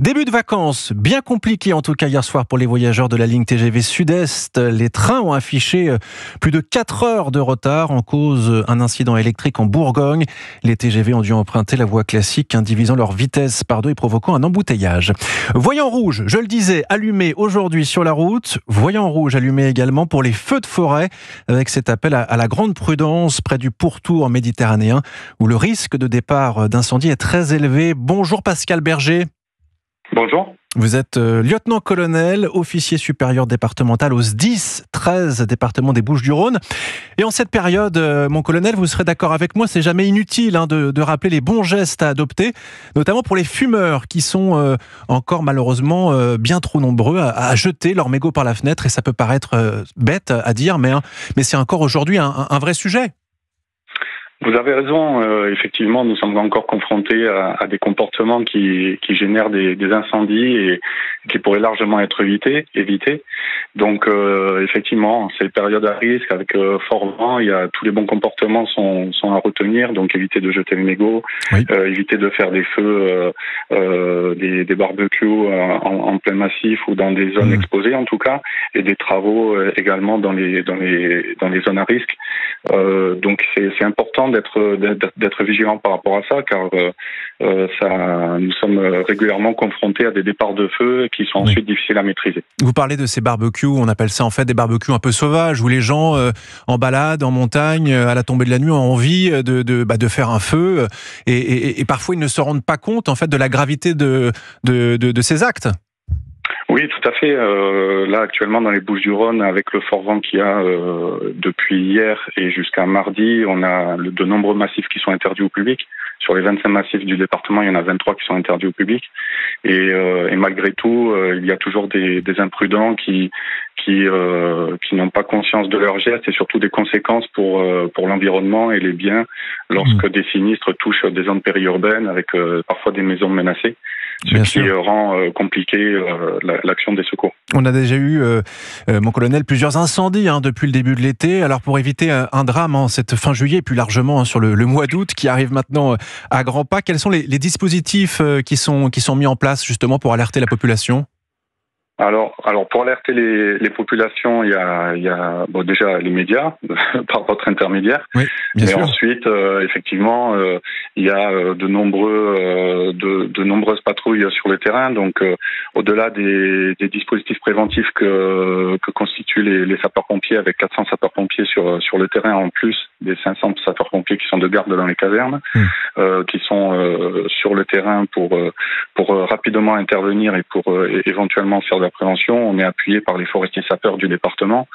Début de vacances, bien compliqué en tout cas hier soir pour les voyageurs de la ligne TGV Sud-Est. Les trains ont affiché plus de 4 heures de retard en cause un incident électrique en Bourgogne. Les TGV ont dû emprunter la voie classique, divisant leur vitesse par 2 et provoquant un embouteillage. Voyant rouge, je le disais, allumé aujourd'hui sur la route. Voyant rouge allumé également pour les feux de forêt, avec cet appel à la grande prudence près du pourtour méditerranéen, où le risque de départ d'incendie est très élevé. Bonjour Pascal Berger. Bonjour. Vous êtes lieutenant-colonel, officier supérieur départemental au SDIS 13, département des Bouches-du-Rhône. Et en cette période, mon colonel, vous serez d'accord avec moi, c'est jamais inutile de rappeler les bons gestes à adopter, notamment pour les fumeurs qui sont encore malheureusement bien trop nombreux à jeter leurs mégots par la fenêtre. Et ça peut paraître bête à dire, mais c'est encore aujourd'hui un vrai sujet. Vous avez raison, effectivement, nous sommes encore confrontés à des comportements qui génèrent des incendies et qui pourraient largement être évités. Donc, effectivement, c'est une période à risque avec fort vent. Tous les bons comportements sont à retenir. Donc, éviter de jeter les mégots, oui. Éviter de faire des feux, des barbecues en plein massif ou dans des zones exposées en tout cas, et des travaux également dans les zones à risque. Donc, c'est important d'être vigilant par rapport à ça, car nous sommes régulièrement confrontés à des départs de feu qui sont ensuite difficiles à maîtriser. Vous parlez de ces barbecues, on appelle ça en fait des barbecues un peu sauvages, où les gens en balade, en montagne, à la tombée de la nuit, ont envie de faire un feu, et parfois ils ne se rendent pas compte en fait de la gravité de ces actes. Oui, tout à fait. Là, actuellement, dans les Bouches-du-Rhône, avec le fort vent qu'il y a depuis hier et jusqu'à mardi, on a de nombreux massifs qui sont interdits au public. Sur les 25 massifs du département, il y en a 23 qui sont interdits au public. Et malgré tout, il y a toujours des imprudents qui n'ont pas conscience de leurs gestes et surtout des conséquences pour l'environnement et les biens lorsque des sinistres touchent des zones périurbaines avec parfois des maisons menacées. Ce qui rend compliqué l'action des secours. On a déjà eu, mon colonel, plusieurs incendies depuis le début de l'été. Alors pour éviter un drame en cette fin juillet et plus largement sur le mois d'août qui arrive maintenant à grands pas, quels sont les dispositifs qui sont mis en place justement pour alerter la population ? Alors pour alerter les populations, il y a déjà les médias par votre intermédiaire. Oui, bien sûr. Ensuite, effectivement, il y a de nombreuses patrouilles sur le terrain. Donc, au-delà des dispositifs préventifs que constituent les sapeurs-pompiers, avec 400 sapeurs-pompiers sur le terrain, en plus des 500 sapeurs-pompiers qui sont de garde dans les casernes, qui sont sur le terrain pour rapidement intervenir et pour éventuellement faire de la prévention. On est appuyé par les forestiers sapeurs du département,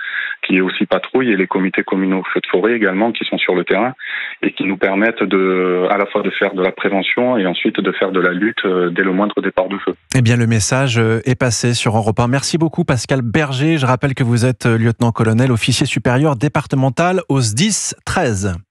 qui aussi patrouillent, et les comités communaux feux de forêt également, qui sont sur le terrain et qui nous permettent à la fois de faire de la prévention et ensuite de faire de la lutte dès le moindre départ de feu. Eh bien, le message est passé sur Europe 1. Merci beaucoup Pascal Berger. Je rappelle que vous êtes lieutenant-colonel, officier supérieur départemental au SDIS 13.